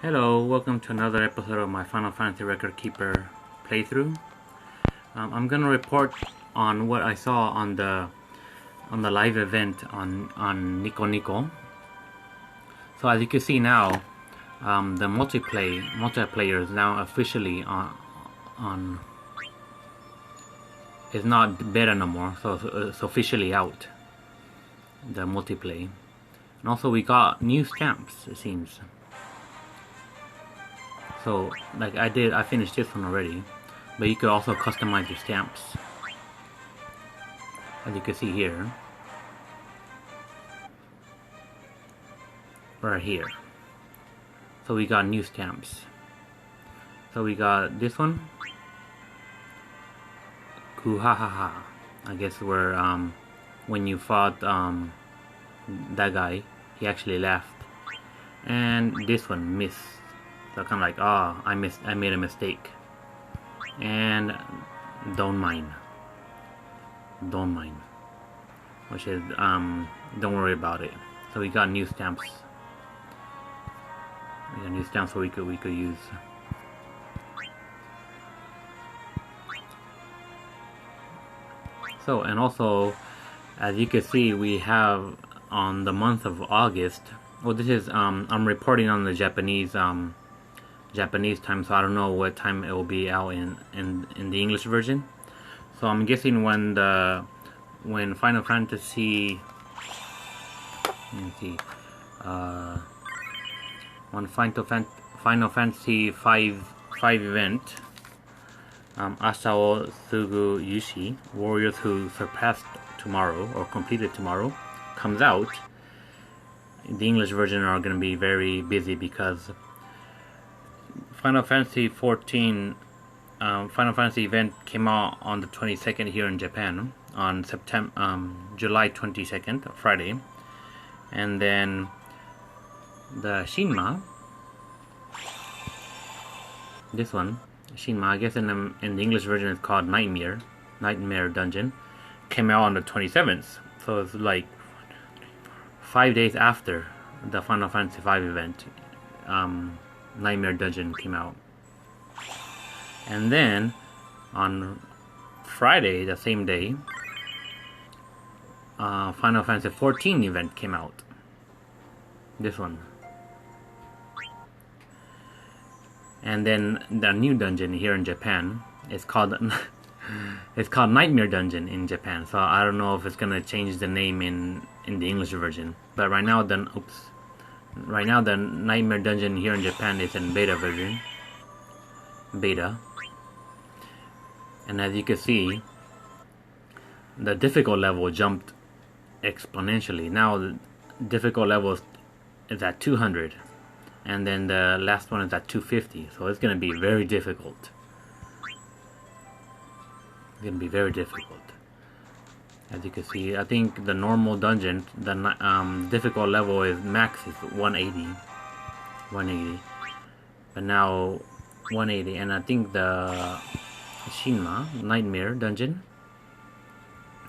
Hello, welcome to another episode of my Final Fantasy Record Keeper playthrough. I'm gonna report on what I saw on the live event on Nico Nico. So as you can see now, the multiplayer is now officially on is not beta no more, so it's officially out. The multiplayer, and also we got new stamps. It seems. So, like I finished this one already, but you could also customize your stamps, as you can see here, right here. So we got new stamps. So we got this one, Kuhahaha. I guess where when you fought that guy, he actually laughed, and this one, Miss. So kind of like, I made a mistake. And don't mind, which is don't worry about it. So we got new stamps. We got new stamps so we could use. So, and also, as you can see, we have on the month of August. Well, this is I'm reporting on the Japanese time, so I don't know what time it will be out in the English version. So I'm guessing when Final Fantasy, let me see, when Final Fantasy 5 event, Asao Sugu Yushi, Warriors Who Surpassed Tomorrow or Completed Tomorrow, comes out, the English version are going to be very busy because Final Fantasy 14 Final Fantasy event came out on the 22nd here in Japan on July 22nd, Friday, and then the Shinma, this one, Shinma, I guess in the English version it's called Nightmare Dungeon, came out on the 27th, so it's like 5 days after the Final Fantasy 5 event. Nightmare Dungeon came out, and then on Friday, the same day, Final Fantasy 14 event came out. This one, and then the new dungeon here in Japan is called Nightmare Dungeon in Japan. So I don't know if it's gonna change the name in the English version, but right now the Nightmare Dungeon here in Japan is in beta version. And as you can see, the difficult level jumped exponentially. Now the difficult level is at 200, and then the last one is at 250. So it's going to be very difficult. It's going to be very difficult. As you can see, I think the normal dungeon, the difficult level is max is 180, but now 180, and I think the Shinma Nightmare Dungeon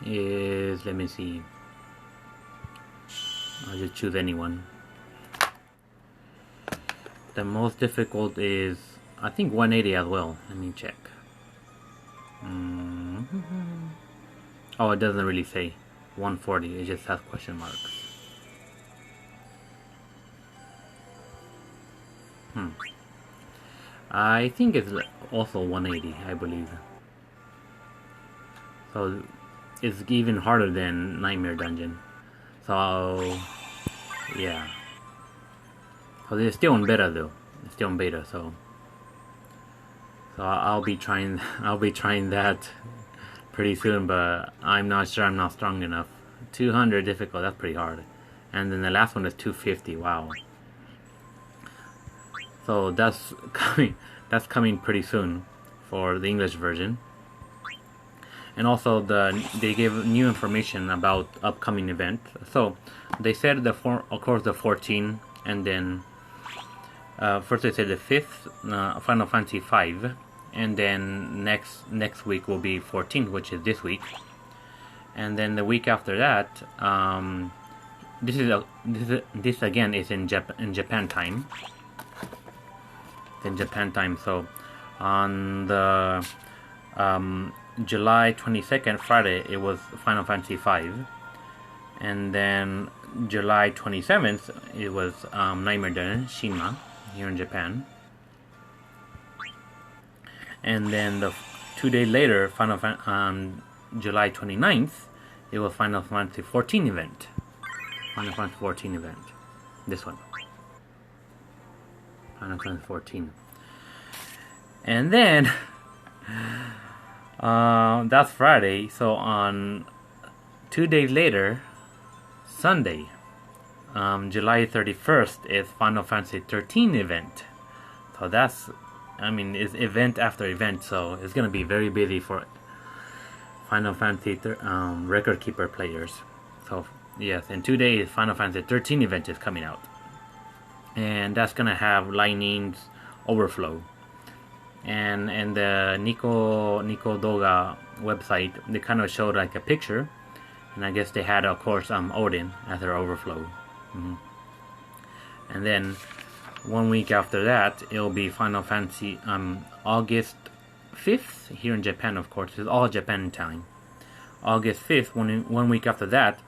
is, let me see, I'll just choose anyone. The most difficult is, I think, 180 as well. Let me check. Oh, it doesn't really say 140, it just has question marks. I think it's also 180, I believe. So it's even harder than Nightmare Dungeon. So yeah. So it's still in beta though. It's still in beta, so I'll be trying that pretty soon, but I'm not sure I'm not strong enough. 200 difficult, that's pretty hard. And then the last one is 250, wow. So that's coming pretty soon for the English version. And also they gave new information about upcoming event. So they said of course the 14, and then first they said the 5th Final Fantasy 5, and then next week will be 14, which is this week, and then the week after that, this again is in Japan time, in Japan time. So on the July 22nd, Friday, it was Final Fantasy V, and then July 27th, it was Nightmare Den Shinma here in Japan, and then the 2 days later, July 29th, it was Final Fantasy 14 event. Final Fantasy 14 event. This one. Final Fantasy 14. And then that's Friday. So on 2 days later, Sunday, July 31st is Final Fantasy 13 event. So that's, it's event after event. So it's gonna be very busy for Final Fantasy record keeper players. So yes, in 2 days, Final Fantasy 13 event is coming out, and that's gonna have Lightning's Overflow. And the Nico Nico Douga website, they kind of showed like a picture, and I guess they had, of course, Odin as their Overflow. And then 1 week after that, it'll be Final Fantasy August 5th here in Japan. Of course, it's all Japan time. August 5th, 1 week after that,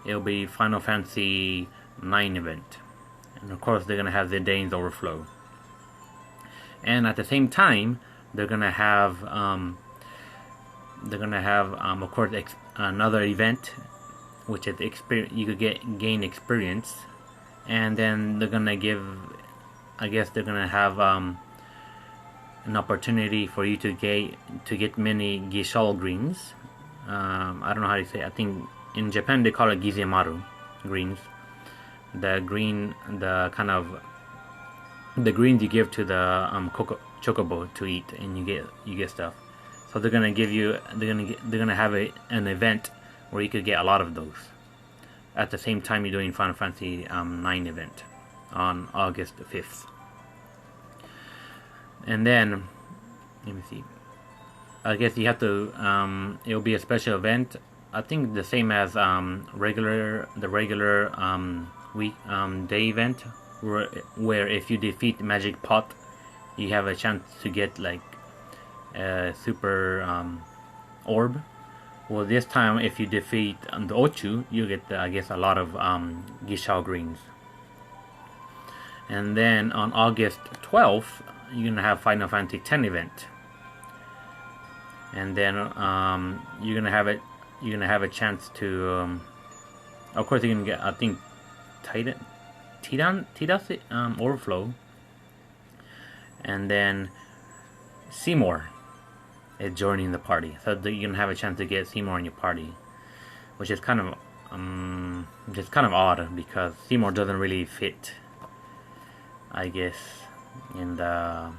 it'll be Final Fantasy 9 event, and of course they're gonna have the Dane's Overflow. And at the same time, they're gonna have of course another event, which is experience. You could gain experience, and then they're gonna give. I guess they're gonna have an opportunity for you to get many Gishal greens. I don't know how to say it. I think in Japan they call it Gizemaru greens. The greens you give to the chocobo to eat, and you get stuff. So they're gonna have an event where you could get a lot of those. At the same time you're doing Final Fantasy 9 event on August 5th. And then let me see. I guess you have to. It'll be a special event. I think the same as regular week day event, where if you defeat Magic Pot, you have a chance to get like a super orb. Well, this time if you defeat the Ochu, you get I guess a lot of Gishao greens. And then on August 12th, you're gonna have Final Fantasy 10 event. And then you're gonna have a chance to of course you're gonna get, I think, Tida's Overflow, and then Seymour is joining the party, so you're gonna have a chance to get Seymour in your party, which is kind of odd because Seymour doesn't really fit, I guess, in the,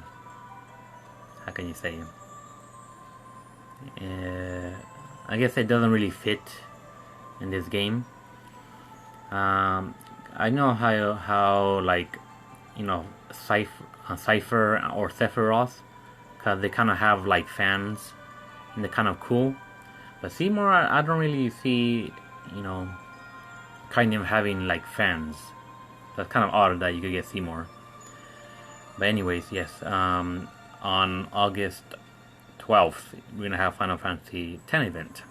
how can you say, I guess it doesn't really fit in this game. I know how like, Cypher or Sephiroth, because they kind of have like fans and they're kind of cool. But Seymour, I don't really see, kind of having like fans. That's kind of odd that you could get Seymour. But anyways, yes, on August 12th, we're gonna have Final Fantasy 10 event.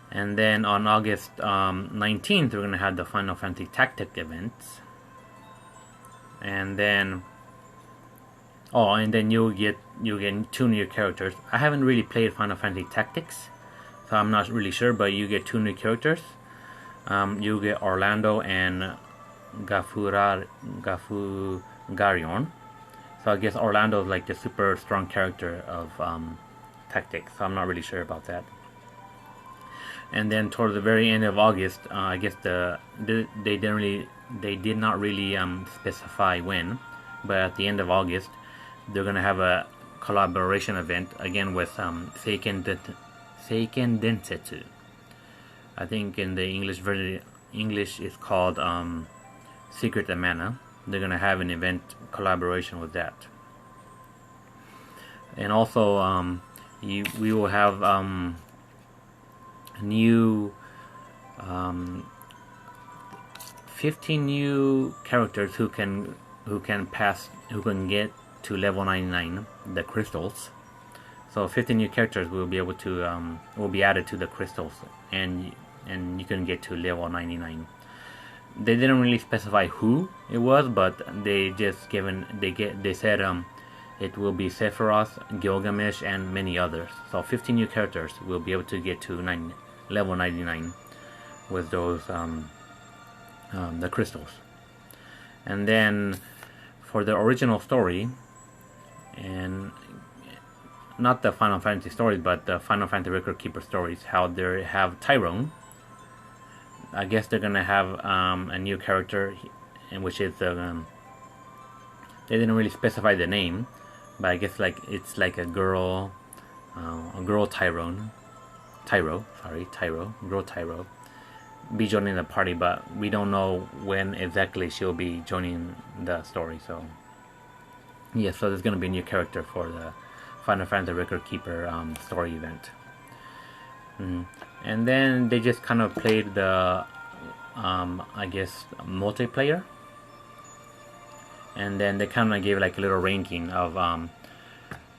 And then on August 19th, we're gonna have the Final Fantasy Tactic events. And then you'll get 2 new characters. I haven't really played Final Fantasy Tactics, so I'm not really sure. But you get 2 new characters. You get Orlando and Gafugarion. So I guess Orlando is like the super strong character of Tactics. So I'm not really sure about that. And then towards the very end of August, I guess they did not really specify when, but at the end of August, they're gonna have a collaboration event again with Seiken Densetsu. I think in the English version, English is called Secret of Mana. They're gonna have an event collaboration with that, and also we will have new 15 new characters who can who can get to level 99, the crystals. So 50 new characters will be able to will be added to the crystals, and you can get to level 99. They didn't really specify who it was, but they just they said it will be Sephiroth, Gilgamesh, and many others. So 50 new characters will be able to get to level 99 with those the crystals. And then for the original story, and not the Final Fantasy stories, but the Final Fantasy Record Keeper stories, how they have Tyrone. I guess they're gonna have a new character, in which is they didn't really specify the name, but I guess it's like a girl Tyrone, girl Tyro, be joining the party, but we don't know when exactly she'll be joining the story. So yeah, so there's gonna be a new character for the Final Fantasy Record Keeper story event. And then they just kind of played the I guess multiplayer, and then they kind of gave like a little ranking of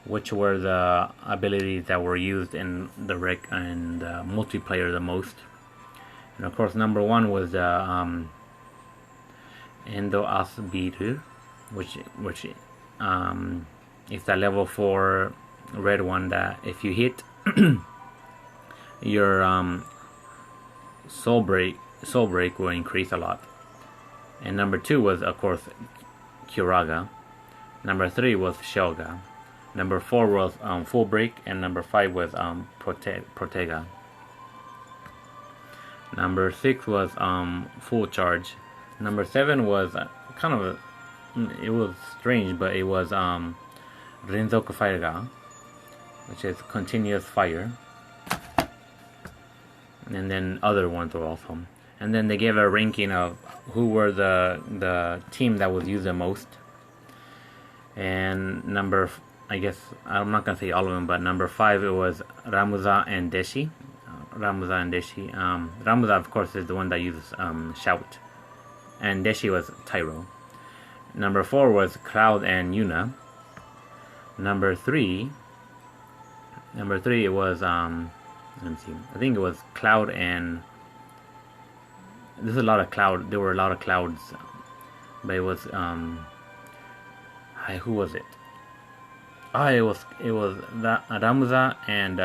which were the abilities that were used in the multiplayer the most. And of course, number one was the Endo Asbiru, which is the level 4 red one that if you hit your soul break will increase a lot. And number 2 was of course Kuraga. Number 3 was Shoga. Number 4 was full break, and number 5 was Protega. Number 6 was full charge. Number 7 was it was strange, but it was Renzoku Fire, which is continuous fire. And then other ones were also. And then they gave a ranking of who were the team that was used the most. And I guess I'm not gonna say all of them, but number 5 it was Ramuza and Deshi. Ramuza of course is the one that uses shout, and Deshi was Tyro. Number 4 was Cloud and Yuna. Number 3 it was let me see. I think it was Cloud and there's a lot of cloud. There were a lot of clouds, but it was who was it? It was Ramuza and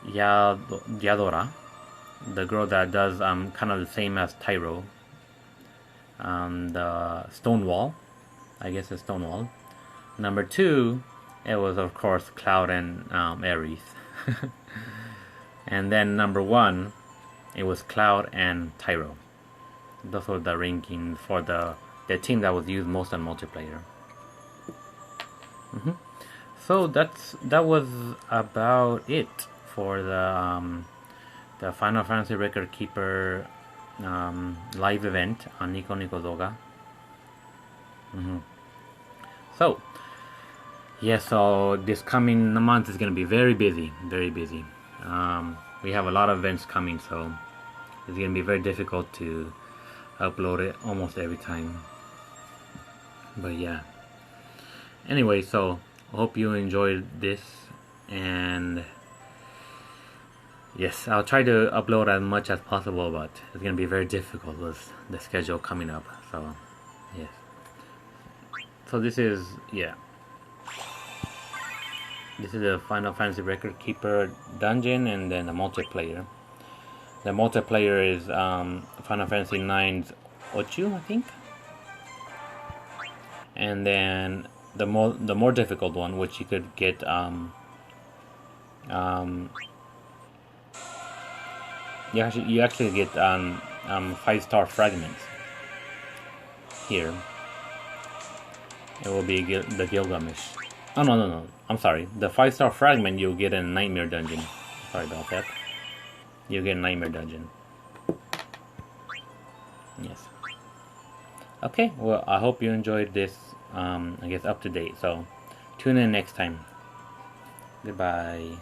Yadora, the girl that does kind of the same as Tyro. The Stonewall, I guess it's Stonewall. Number 2, it was of course Cloud and Ares. And then number 1, it was Cloud and Tyro. Those were the rankings for the team that was used most on multiplayer. So that was about it for the Final Fantasy Record Keeper live event on Nico Nico Douga. So yeah, so this coming month is going to be very busy, very busy. We have a lot of events coming, so it's going to be very difficult to upload it almost every time. But yeah. Anyway, so I hope you enjoyed this, and yes, I'll try to upload as much as possible, but it's going to be very difficult with the schedule coming up. So yes. So this is the Final Fantasy Record Keeper dungeon, and then the multiplayer. The multiplayer is Final Fantasy IX's Ochu, I think. And then the more difficult one, which you could get you actually get 5-star fragments here. It will be the Gilgamesh. Oh no! I'm sorry. The 5-star fragment you'll get in a Nightmare Dungeon. Sorry about that. You'll get a Nightmare Dungeon. Yes. Okay. Well, I hope you enjoyed this. I guess up to date. So, tune in next time. Goodbye.